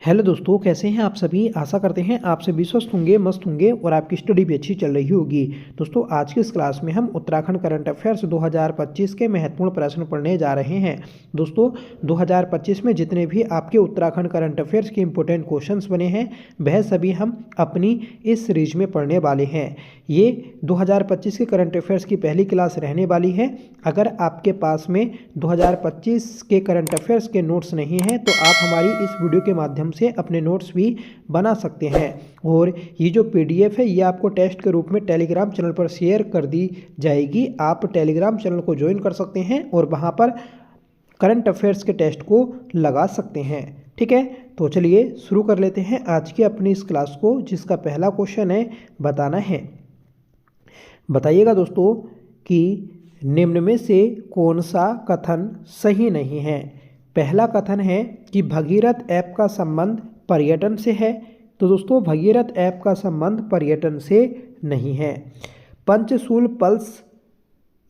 Hello दोस्तों, कैसे हैं आप सभी। आशा करते हैं आप सभी स्वस्थ होंगे, मस्त होंगे और आपकी स्टडी भी अच्छी चल रही होगी। दोस्तों, आज की इस क्लास में हम उत्तराखंड करंट अफेयर्स 2025 के महत्वपूर्ण प्रश्न पढ़ने जा रहे हैं। दोस्तों, 2025 में जितने भी आपके उत्तराखंड करंट अफेयर्स के इंपॉर्टेंट क्वेश्चंस बने हैं वह सभी हम अपनी इस सीरीज में पढ़ने वाले हैं। ये 2025 के करंट अफेयर्स की पहली क्लास रहने वाली है। अगर आपके पास में 2025 के करंट अफेयर्स के नोट्स नहीं हैं तो आप हमारी इस वीडियो के माध्यम से अपने नोट्स भी बना सकते हैं। और ये जो पीडीएफ है ये आपको टेस्ट के रूप में टेलीग्राम चैनल पर शेयर कर दी जाएगी। आप टेलीग्राम चैनल को ज्वाइन कर सकते हैं और वहाँ पर करंट अफेयर्स के टेस्ट को लगा सकते हैं। ठीक है, तो चलिए शुरू कर लेते हैं आज की अपनी इस क्लास को, जिसका पहला क्वेश्चन है बताना है। बताइएगा दोस्तों कि निम्न में से कौन सा कथन सही नहीं है। पहला कथन है कि भगीरथ ऐप का संबंध पर्यटन से है। तो दोस्तों, भगीरथ ऐप का संबंध पर्यटन से नहीं है। पंचशूल पल्स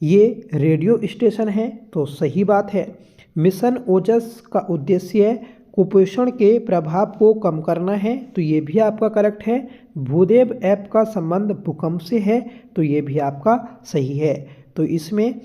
ये रेडियो स्टेशन है, तो सही बात है। मिशन ओजस का उद्देश्य कुपोषण के प्रभाव को कम करना है, तो ये भी आपका करेक्ट है। भूदेव ऐप का संबंध भूकंप से है, तो ये भी आपका सही है। तो इसमें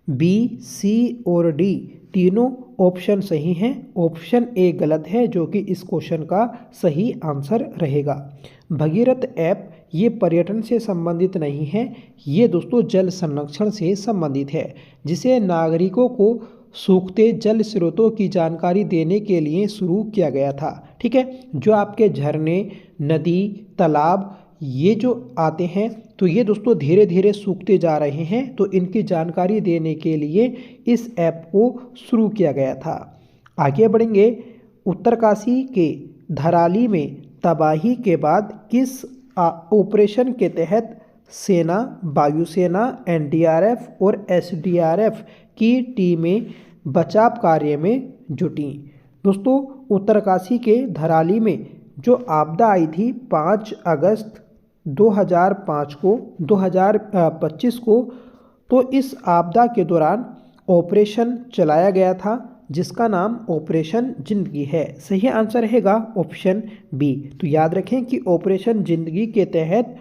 बी, सी और डी तीनों ऑप्शन सही हैं। ऑप्शन ए गलत है, जो कि इस क्वेश्चन का सही आंसर रहेगा। भगीरथ ऐप ये पर्यटन से संबंधित नहीं है, ये दोस्तों जल संरक्षण से संबंधित है, जिसे नागरिकों को सूखते जल स्रोतों की जानकारी देने के लिए शुरू किया गया था। ठीक है, जो आपके झरने, नदी, तालाब ये जो आते हैं तो ये दोस्तों धीरे धीरे सूखते जा रहे हैं, तो इनकी जानकारी देने के लिए इस ऐप को शुरू किया गया था। आगे बढ़ेंगे। उत्तरकाशी के धराली में तबाही के बाद किस ऑपरेशन के तहत सेना, वायुसेना, एनडीआरएफ और एसडीआरएफ की टीमें बचाव कार्य में जुटी। दोस्तों, उत्तरकाशी के धराली में जो आपदा आई थी 5 अगस्त 2025 को, तो इस आपदा के दौरान ऑपरेशन चलाया गया था, जिसका नाम ऑपरेशन जिंदगी है। सही आंसर रहेगा ऑप्शन बी। तो याद रखें कि ऑपरेशन जिंदगी के तहत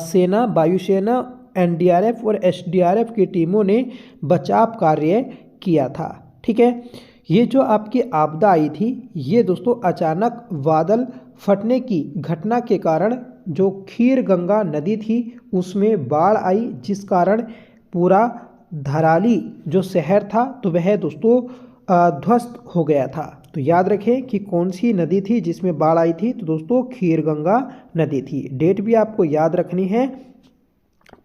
सेना, वायुसेना, एनडीआरएफ और एसडीआरएफ की टीमों ने बचाव कार्य किया था। ठीक है, ये जो आपकी आपदा आई थी ये दोस्तों अचानक बादल फटने की घटना के कारण जो खीर गंगा नदी थी उसमें बाढ़ आई, जिस कारण पूरा धराली जो शहर था तो वह दोस्तों ध्वस्त हो गया था। तो याद रखें कि कौन सी नदी थी जिसमें बाढ़ आई थी, तो दोस्तों खीर गंगा नदी थी। डेट भी आपको याद रखनी है,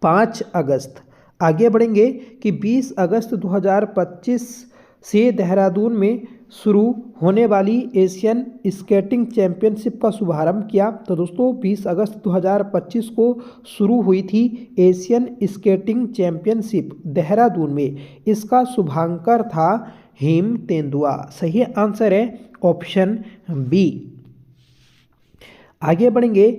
5 अगस्त। आगे बढ़ेंगे कि 20 अगस्त 2025 से देहरादून में शुरू होने वाली एशियन स्केटिंग चैंपियनशिप का शुभारंभ किया। तो दोस्तों 20 अगस्त 2025 को शुरू हुई थी एशियन स्केटिंग चैंपियनशिप देहरादून में। इसका शुभांकर था हेम तेंदुआ। सही आंसर है ऑप्शन बी। आगे बढ़ेंगे।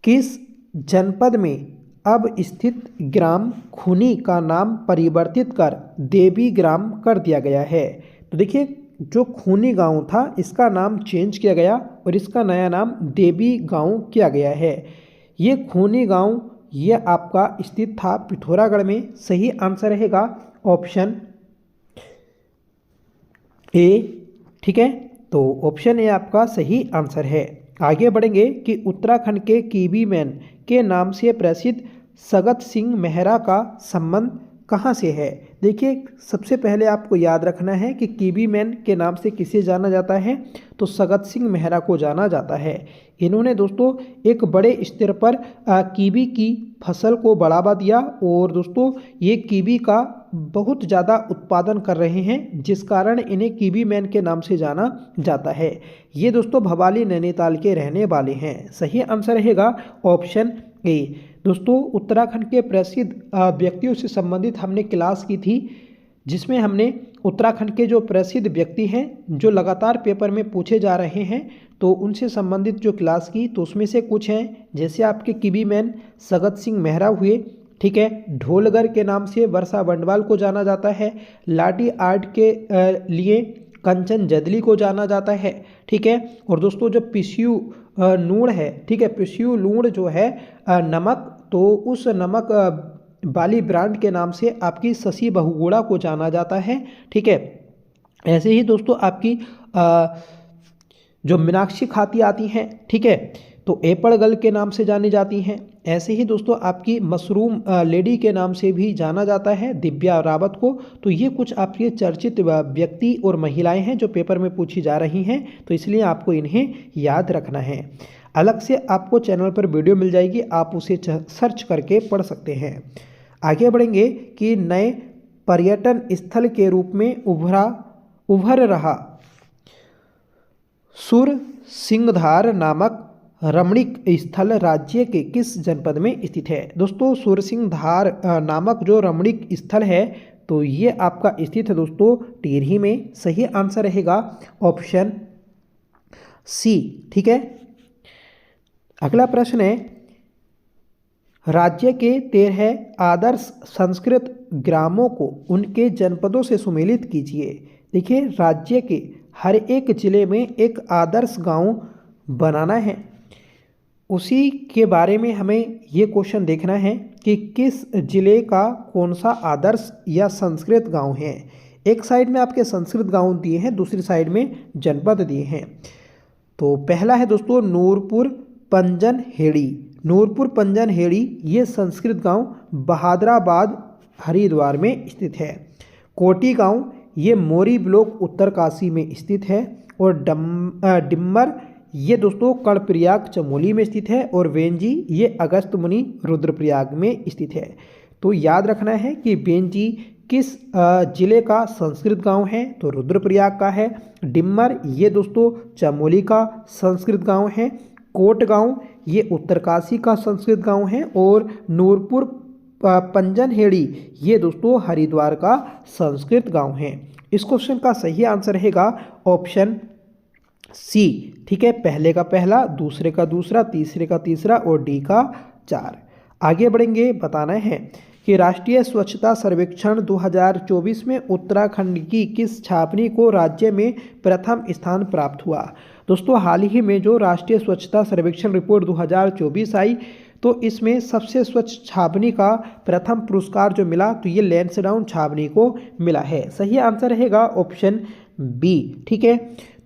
किस जनपद में अब स्थित ग्राम खूनी का नाम परिवर्तित कर देवी ग्राम कर दिया गया है। तो देखिए, जो खूनी गांव था इसका नाम चेंज किया गया और इसका नया नाम देवी गांव किया गया है। ये खूनी गांव ये आपका स्थित था पिथौरागढ़ में। सही आंसर रहेगा ऑप्शन ए। ठीक है, तो ऑप्शन ए आपका सही आंसर है। आगे बढ़ेंगे कि उत्तराखंड के कीवी मैन के नाम से प्रसिद्ध सगत सिंह मेहरा का संबंध कहाँ से है। देखिए, सबसे पहले आपको याद रखना है कि कीवी मैन के नाम से किसे जाना जाता है, तो सगत सिंह मेहरा को जाना जाता है। इन्होंने दोस्तों एक बड़े स्तर पर कीवी की फसल को बढ़ावा दिया और दोस्तों ये कीवी का बहुत ज़्यादा उत्पादन कर रहे हैं, जिस कारण इन्हें कीवी मैन के नाम से जाना जाता है। ये दोस्तों भवाली नैनीताल के रहने वाले हैं। सही आंसर रहेगा ऑप्शन ए। दोस्तों, उत्तराखंड के प्रसिद्ध व्यक्तियों से संबंधित हमने क्लास की थी, जिसमें हमने उत्तराखंड के जो प्रसिद्ध व्यक्ति हैं जो लगातार पेपर में पूछे जा रहे हैं तो उनसे संबंधित जो क्लास की, तो उसमें से कुछ हैं जैसे आपके कीवी मैन सगत सिंह मेहरा हुए। ठीक है, ढोलगर के नाम से वर्षा बंडवाल को जाना जाता है। लाठी आर्ट के लिए कंचन जदली को जाना जाता है, ठीक है। और दोस्तों जो पिस्यू लूण है, ठीक है, पिस्यू लूण जो है नमक, तो उस नमक वाली ब्रांड के नाम से आपकी शशि बहुगुणा को जाना जाता है, ठीक है। ऐसे ही दोस्तों आपकी जो मीनाक्षी खाती आती हैं, ठीक है, तो एप्पल गर्ल के नाम से जानी जाती हैं। ऐसे ही दोस्तों आपकी मशरूम लेडी के नाम से भी जाना जाता है दिव्या रावत को। तो ये कुछ आपके चर्चित व्यक्ति और महिलाएं हैं जो पेपर में पूछी जा रही हैं, तो इसलिए आपको इन्हें याद रखना है। अलग से आपको चैनल पर वीडियो मिल जाएगी, आप उसे सर्च करके पढ़ सकते हैं। आगे बढ़ेंगे कि नए पर्यटन स्थल के रूप में उभर रहा सुरसिंगधार नामक रमणीक स्थल राज्य के किस जनपद में स्थित है। दोस्तों सुरसिंगधार नामक जो रमणीक स्थल है, तो ये आपका स्थित है दोस्तों टिहरी में। सही आंसर रहेगा ऑप्शन सी, ठीक है। अगला प्रश्न है, राज्य के 13 आदर्श संस्कृत ग्रामों को उनके जनपदों से सुमेलित कीजिए। देखिए राज्य के हर एक जिले में एक आदर्श गांव बनाना है, उसी के बारे में हमें ये क्वेश्चन देखना है कि किस जिले का कौन सा आदर्श या संस्कृत गांव है। एक साइड में आपके संस्कृत गांव दिए हैं, दूसरी साइड में जनपद दिए हैं। तो पहला है दोस्तों नूरपुर पंजन हेड़ी। नूरपुर पंजन हेड़ी ये संस्कृत गांव बहादुराबाद हरिद्वार में स्थित है। कोटी गांव ये मोरी ब्लॉक उत्तरकाशी में स्थित है। और डिम्मर ये दोस्तों कर्णप्रयाग चमोली में स्थित है। और वेंजी ये अगस्त मुनि रुद्रप्रयाग में स्थित है। तो याद रखना है कि वेंजी किस जिले का संस्कृत गांव है, तो रुद्रप्रयाग का है। डिम्मर ये दोस्तों चमोली का संस्कृत गांव है। कोट गांव ये उत्तरकाशी का संस्कृत गांव है। और नूरपुर पंजनहेड़ी ये दोस्तों हरिद्वार का संस्कृत गांव है। इस क्वेश्चन का सही आंसर रहेगा ऑप्शन सी, ठीक है। पहले का पहला, दूसरे का दूसरा, तीसरे का तीसरा और डी का 4। आगे बढ़ेंगे, बताना है कि राष्ट्रीय स्वच्छता सर्वेक्षण 2024 में उत्तराखंड की किस छावनी को राज्य में प्रथम स्थान प्राप्त हुआ। दोस्तों हाल ही में जो राष्ट्रीय स्वच्छता सर्वेक्षण रिपोर्ट 2024 आई, तो इसमें सबसे स्वच्छ छावनी का प्रथम पुरस्कार जो मिला, तो ये लैंसडाउन छावनी को मिला है। सही आंसर रहेगा ऑप्शन बी, ठीक है।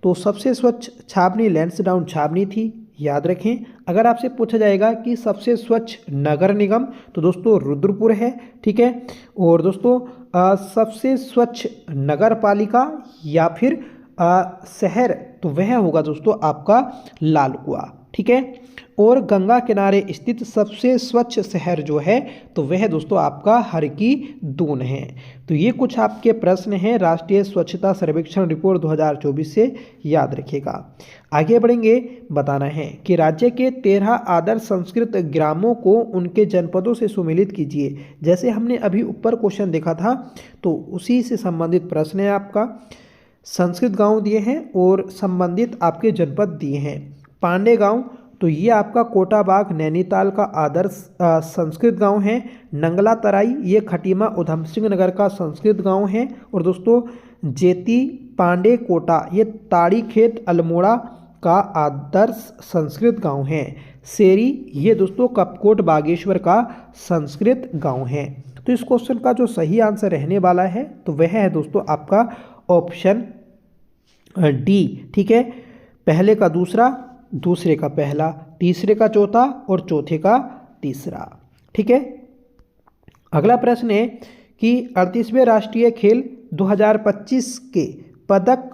तो सबसे स्वच्छ छावनी लैंसडाउन छावनी थी, याद रखें। अगर आपसे पूछा जाएगा कि सबसे स्वच्छ नगर निगम, तो दोस्तों रुद्रपुर है, ठीक है। और दोस्तों सबसे स्वच्छ नगर पालिका या फिर शहर, तो वह होगा दोस्तों आपका लालकुआ, ठीक है। और गंगा किनारे स्थित सबसे स्वच्छ शहर जो है, तो वह दोस्तों आपका हर की दून है। तो ये कुछ आपके प्रश्न हैं राष्ट्रीय स्वच्छता सर्वेक्षण रिपोर्ट 2024 से, याद रखिएगा। आगे बढ़ेंगे, बताना है कि राज्य के 13 आदर्श संस्कृत ग्रामों को उनके जनपदों से सुमेलित कीजिए। जैसे हमने अभी ऊपर क्वेश्चन देखा था, तो उसी से संबंधित प्रश्न है आपका। संस्कृत गांव दिए हैं और संबंधित आपके जनपद दिए हैं। पांडे गांव, तो ये आपका कोटाबाग नैनीताल का आदर्श संस्कृत गांव है। नंगला तराई ये खटीमा उधम सिंह नगर का संस्कृत गांव है। और दोस्तों जेती पांडे कोटा ये ताड़ी खेत अल्मोड़ा का आदर्श संस्कृत गांव है। सेरी ये दोस्तों कपकोट बागेश्वर का संस्कृत गांव है। तो इस क्वेश्चन का जो सही आंसर रहने वाला है, तो वह है दोस्तों आपका ऑप्शन डी, ठीक है। पहले का दूसरा, दूसरे का पहला, तीसरे का चौथा और चौथे का तीसरा, ठीक है। अगला प्रश्न है कि 38वें राष्ट्रीय खेल 2025 के पदक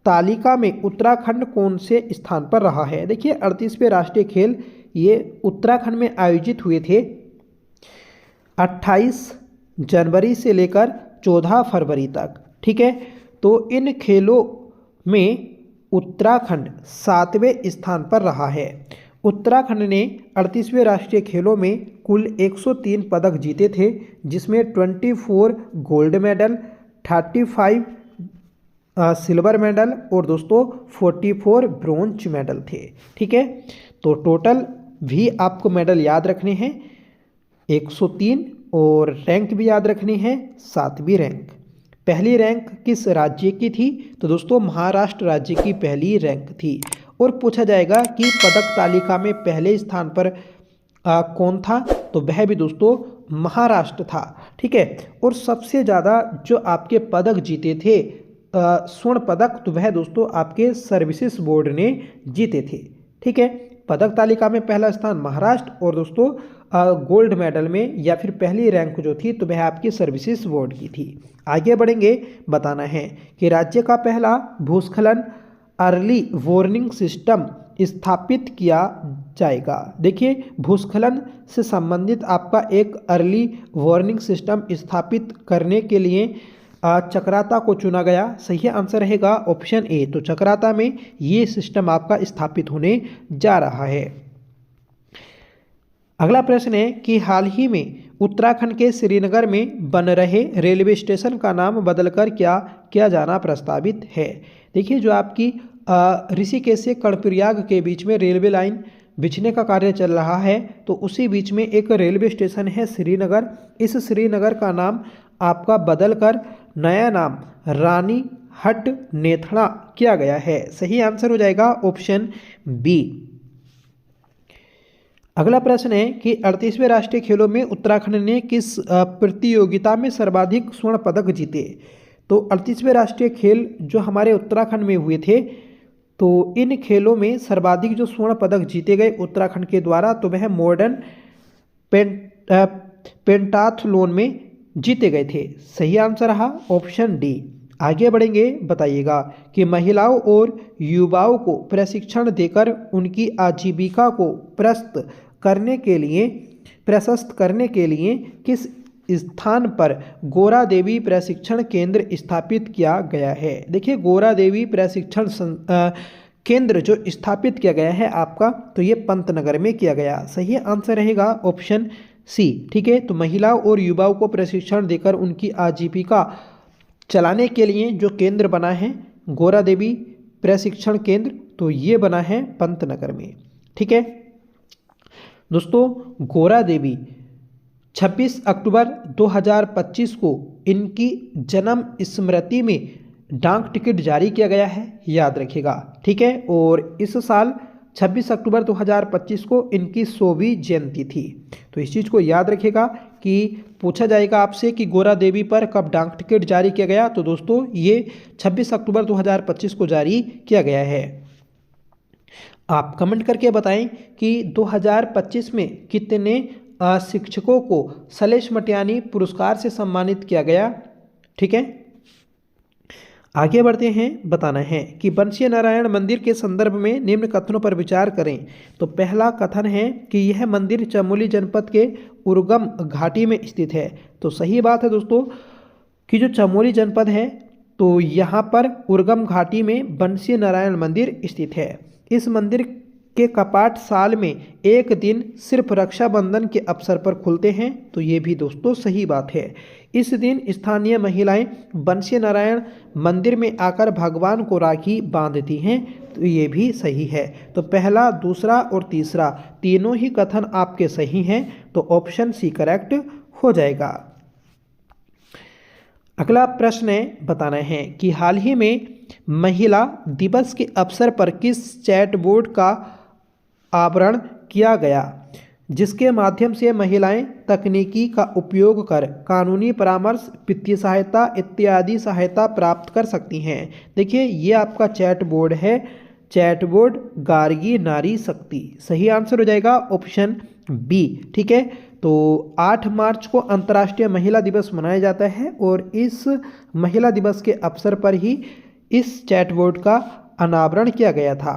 तालिका में उत्तराखंड कौन से स्थान पर रहा है। देखिए 38वें राष्ट्रीय खेल ये उत्तराखंड में आयोजित हुए थे 28 जनवरी से लेकर 14 फरवरी तक, ठीक है। तो इन खेलों में उत्तराखंड 7वें स्थान पर रहा है। उत्तराखंड ने 38वें राष्ट्रीय खेलों में कुल 103 पदक जीते थे, जिसमें 24 गोल्ड मेडल, 35 सिल्वर मेडल और दोस्तों 44 ब्रोंज मेडल थे, ठीक है। तो टोटल भी आपको मेडल याद रखने हैं 103 और रैंक भी याद रखनी है 7वीं रैंक। पहली रैंक किस राज्य की थी? तो दोस्तों महाराष्ट्र राज्य की पहली रैंक थी। और पूछा जाएगा कि पदक तालिका में पहले स्थान पर कौन था? तो वह भी दोस्तों महाराष्ट्र था। ठीक है। और सबसे ज़्यादा जो आपके पदक जीते थे स्वर्ण पदक, तो वह दोस्तों आपके सर्विसेज बोर्ड ने जीते थे। ठीक है। पदक तालिका में पहला स्थान महाराष्ट्र, और दोस्तों गोल्ड मेडल में या फिर पहली रैंक जो थी तो वह आपकी सर्विसेज बोर्ड की थी। आगे बढ़ेंगे, बताना है कि राज्य का पहला भूस्खलन अर्ली वार्निंग सिस्टम स्थापित किया जाएगा। देखिए, भूस्खलन से संबंधित आपका एक अर्ली वार्निंग सिस्टम स्थापित करने के लिए चक्राता को चुना गया। सही आंसर रहेगा ऑप्शन ए। तो चक्राता में ये सिस्टम आपका स्थापित होने जा रहा है। अगला प्रश्न है कि हाल ही में उत्तराखंड के श्रीनगर में बन रहे रेलवे स्टेशन का नाम बदलकर क्या किया जाना प्रस्तावित है? देखिए, जो आपकी ऋषिकेश से कर्णप्रयाग के बीच में रेलवे लाइन बिछने का कार्य चल रहा है, तो उसी बीच में एक रेलवे स्टेशन है श्रीनगर। इस श्रीनगर का नाम आपका बदलकर नया नाम रानी हट नेथड़ा किया गया है। सही आंसर हो जाएगा ऑप्शन बी। अगला प्रश्न है कि 38वें राष्ट्रीय खेलों में उत्तराखंड ने किस प्रतियोगिता में सर्वाधिक स्वर्ण पदक जीते? तो 38वें राष्ट्रीय खेल जो हमारे उत्तराखंड में हुए थे, तो इन खेलों में सर्वाधिक जो स्वर्ण पदक जीते गए उत्तराखंड के द्वारा, तो वह मॉडर्न पेंटाथलॉन में जीते गए थे। सही आंसर रहा ऑप्शन डी। आगे बढ़ेंगे, बताइएगा कि महिलाओं और युवाओं को प्रशिक्षण देकर उनकी आजीविका को प्रशस्त करने के लिए किस स्थान पर गोरा देवी प्रशिक्षण केंद्र स्थापित किया गया है? देखिए, गोरा देवी प्रशिक्षण केंद्र जो स्थापित किया गया है आपका, तो ये पंतनगर में किया गया। सही आंसर रहेगा ऑप्शन सी। ठीक है। तो महिलाओं और युवाओं को प्रशिक्षण देकर उनकी आजीविका चलाने के लिए जो केंद्र बना है गोरा देवी प्रशिक्षण केंद्र, तो ये बना है पंतनगर में। ठीक है दोस्तों, गोरा देवी 26 अक्टूबर 2025 को इनकी जन्म स्मृति में डाक टिकट जारी किया गया है, याद रखिएगा। ठीक है। और इस साल 26 अक्टूबर 2025 को इनकी 100वीं जयंती थी। तो इस चीज़ को याद रखिएगा कि पूछा जाएगा आपसे कि गोरा देवी पर कब डाक टिकट जारी किया गया, तो दोस्तों ये 26 अक्टूबर 2025 को जारी किया गया है। आप कमेंट करके बताएं कि 2025 में कितने शिक्षकों को सलेश मटियानी पुरस्कार से सम्मानित किया गया। ठीक है। आगे बढ़ते हैं, बताना है कि बंसी नारायण मंदिर के संदर्भ में निम्न कथनों पर विचार करें। तो पहला कथन है कि यह मंदिर चमोली जनपद के उर्गम घाटी में स्थित है। तो सही बात है दोस्तों कि जो चमोली जनपद है, तो यहाँ पर उर्गम घाटी में बंसी नारायण मंदिर स्थित है। इस मंदिर के कपाट साल में एक दिन सिर्फ रक्षाबंधन के अवसर पर खुलते हैं। तो ये भी दोस्तों सही बात है। इस दिन स्थानीय महिलाएं बंसी नारायण मंदिर में आकर भगवान को राखी बांधती हैं। तो ये भी सही है। तो पहला, दूसरा और तीसरा तीनों ही कथन आपके सही हैं। तो ऑप्शन सी करेक्ट हो जाएगा। अगला प्रश्न है, बताना है कि हाल ही में महिला दिवस के अवसर पर किस चैटबोर्ड का आवरण किया गया, जिसके माध्यम से महिलाएं तकनीकी का उपयोग कर कानूनी परामर्श, वित्तीय सहायता इत्यादि सहायता प्राप्त कर सकती हैं। देखिए, ये आपका चैट बोर्ड है, चैट बोर्ड गार्गी नारी शक्ति। सही आंसर हो जाएगा ऑप्शन बी। ठीक है। तो 8 मार्च को अंतर्राष्ट्रीय महिला दिवस मनाया जाता है और इस महिला दिवस के अवसर पर ही इस चैट बोर्ड का अनावरण किया गया था।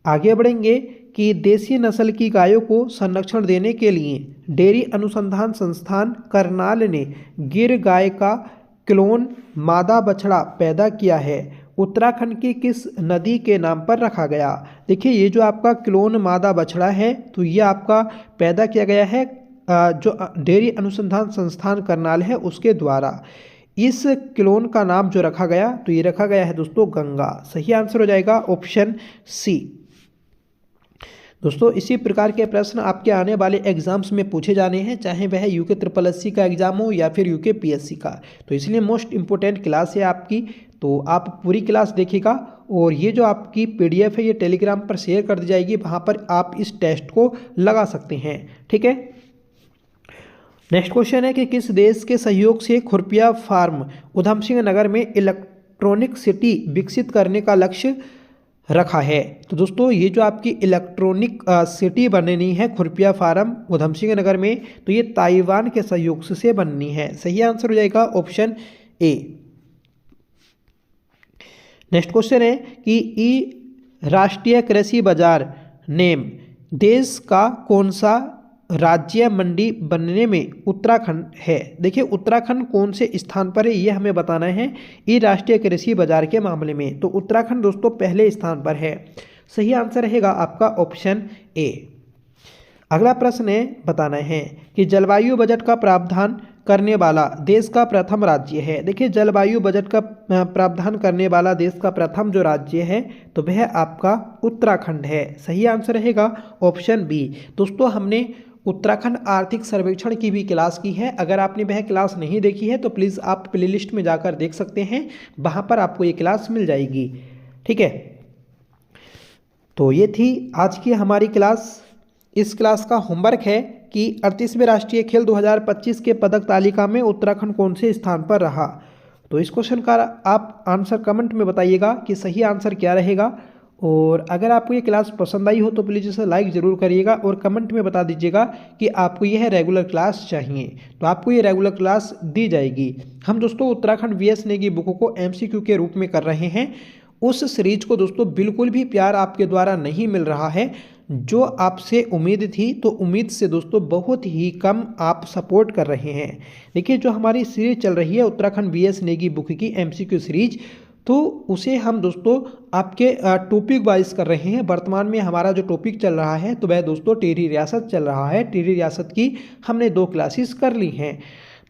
आगे बढ़ेंगे कि देसी नस्ल की गायों को संरक्षण देने के लिए डेयरी अनुसंधान संस्थान करनाल ने गिर गाय का क्लोन मादा बछड़ा पैदा किया है। उत्तराखंड की किस नदी के नाम पर रखा गया? देखिए, ये जो आपका क्लोन मादा बछड़ा है, तो ये आपका पैदा किया गया है जो डेयरी अनुसंधान संस्थान करनाल है उसके द्वारा। इस क्लोन का नाम जो रखा गया, तो ये रखा गया है दोस्तों गंगा। सही आंसर हो जाएगा ऑप्शन सी। दोस्तों इसी प्रकार के प्रश्न आपके आने वाले एग्जाम्स में पूछे जाने हैं, चाहे वह यूके SSSC का एग्जाम हो या फिर यूके PSC का। तो इसलिए मोस्ट इम्पोर्टेंट क्लास है आपकी, तो आप पूरी क्लास देखिएगा। और ये जो आपकी PDF है ये टेलीग्राम पर शेयर कर दी जाएगी, वहाँ पर आप इस टेस्ट को लगा सकते हैं। ठीक है, नेक्स्ट क्वेश्चन है कि किस देश के सहयोग से खुरपिया फार्म उधम सिंह नगर में इलेक्ट्रॉनिक सिटी विकसित करने का लक्ष्य रखा है। तो दोस्तों ये जो आपकी इलेक्ट्रॉनिक सिटी बननी है खुरपिया फार्म उधम सिंह नगर में, तो ये ताइवान के सहयोग से बननी है। सही आंसर हो जाएगा ऑप्शन ए। नेक्स्ट क्वेश्चन है कि ई राष्ट्रीय कृषि बाजार नेम देश का कौन सा राज्य मंडी बनने में उत्तराखंड है। देखिए उत्तराखंड कौन से स्थान पर है ये हमें बताना है ई राष्ट्रीय कृषि बाजार के मामले में। तो उत्तराखंड दोस्तों पहले स्थान पर है। सही आंसर रहेगा आपका ऑप्शन ए। अगला प्रश्न है बताना है कि जलवायु बजट का प्रावधान करने वाला देश का प्रथम राज्य है। देखिए जलवायु बजट का प्रावधान करने वाला देश का प्रथम जो राज्य है तो वह आपका उत्तराखंड है। सही आंसर रहेगा ऑप्शन बी। दोस्तों हमने उत्तराखंड आर्थिक सर्वेक्षण की भी क्लास की है, अगर आपने वह क्लास नहीं देखी है तो प्लीज़ आप प्लेलिस्ट में जाकर देख सकते हैं, वहाँ पर आपको ये क्लास मिल जाएगी। ठीक है, तो ये थी आज की हमारी क्लास। इस क्लास का होमवर्क है कि 38वें राष्ट्रीय खेल 2025 के पदक तालिका में उत्तराखंड कौन से स्थान पर रहा। तो इस क्वेश्चन का आप आंसर कमेंट में बताइएगा कि सही आंसर क्या रहेगा। और अगर आपको ये क्लास पसंद आई हो तो प्लीज़ इसे लाइक ज़रूर करिएगा और कमेंट में बता दीजिएगा कि आपको यह रेगुलर क्लास चाहिए, तो आपको ये रेगुलर क्लास दी जाएगी। हम दोस्तों उत्तराखंड VS नेगी बुकों को MCQ के रूप में कर रहे हैं। उस सीरीज को दोस्तों बिल्कुल भी प्यार आपके द्वारा नहीं मिल रहा है जो आपसे उम्मीद थी, तो उम्मीद से दोस्तों बहुत ही कम आप सपोर्ट कर रहे हैं। देखिए जो हमारी सीरीज चल रही है उत्तराखंड VS नेगी बुक की MCQ सीरीज, तो उसे हम दोस्तों आपके टॉपिक वाइज कर रहे हैं। वर्तमान में हमारा जो टॉपिक चल रहा है तो वह दोस्तों टिहरी रियासत चल रहा है। टिहरी रियासत की हमने 2 क्लासेस कर ली हैं,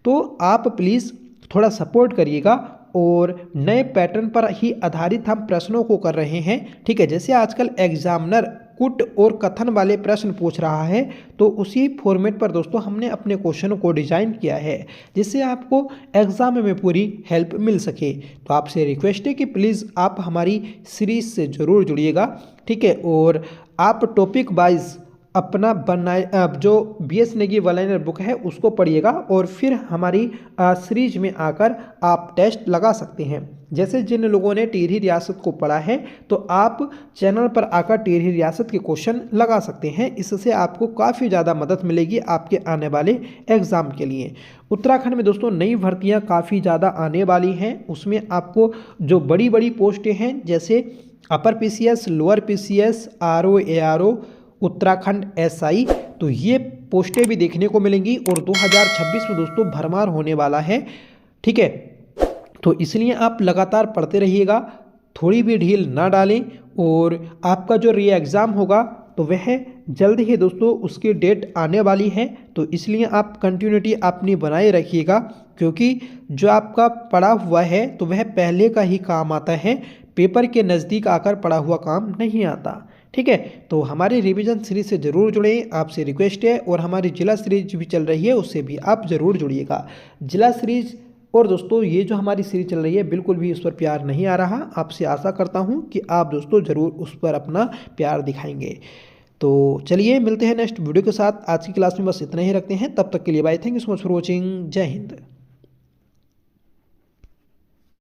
तो आप प्लीज़ थोड़ा सपोर्ट करिएगा। और नए पैटर्न पर ही आधारित हम प्रश्नों को कर रहे हैं। ठीक है, जैसे आजकल एग्जामिनर कुट और कथन वाले प्रश्न पूछ रहा है, तो उसी फॉर्मेट पर दोस्तों हमने अपने क्वेश्चन को डिजाइन किया है जिससे आपको एग्जाम में पूरी हेल्प मिल सके। तो आपसे रिक्वेस्ट है कि प्लीज़ आप हमारी सीरीज से ज़रूर जुड़िएगा। ठीक है, और आप टॉपिक वाइज अपना बनाए जो BS नेगी वलाइनर बुक है उसको पढ़िएगा और फिर हमारी सीरीज में आकर आप टेस्ट लगा सकते हैं। जैसे जिन लोगों ने टिहरी रियासत को पढ़ा है तो आप चैनल पर आकर टिहरी रियासत के क्वेश्चन लगा सकते हैं। इससे आपको काफ़ी ज़्यादा मदद मिलेगी आपके आने वाले एग्ज़ाम के लिए। उत्तराखंड में दोस्तों नई भर्तियां काफ़ी ज़्यादा आने वाली हैं, उसमें आपको जो बड़ी बड़ी पोस्टें हैं जैसे अपर PCS, lower PCS, RO, ARO, Uttarakhand SI, तो ये पोस्टें भी देखने को मिलेंगी और 2026 में दोस्तों भरमार होने वाला है। ठीक है, तो इसलिए आप लगातार पढ़ते रहिएगा, थोड़ी भी ढील ना डालें। और आपका जो री एग्ज़ाम होगा तो वह जल्द ही दोस्तों उसकी डेट आने वाली है, तो इसलिए आप कंटिन्यूटी अपनी बनाए रखिएगा, क्योंकि जो आपका पढ़ा हुआ है तो वह पहले का ही काम आता है, पेपर के नज़दीक आकर पढ़ा हुआ काम नहीं आता। ठीक है, तो हमारी रिवीजन सीरीज से ज़रूर जुड़ें, आपसे रिक्वेस्ट है। और हमारी जिला सीरीज भी चल रही है, उससे भी आप ज़रूर जुड़िएगा। जिला सीरीज और दोस्तों ये जो हमारी सीरीज चल रही है बिल्कुल भी उस पर प्यार नहीं आ रहा, आपसे आशा करता हूँ कि आप दोस्तों ज़रूर उस पर अपना प्यार दिखाएंगे। तो चलिए मिलते हैं नेक्स्ट वीडियो के साथ। आज की क्लास में बस इतना ही रखते हैं, तब तक के लिए bye, thank you so much for watching. जय हिंद।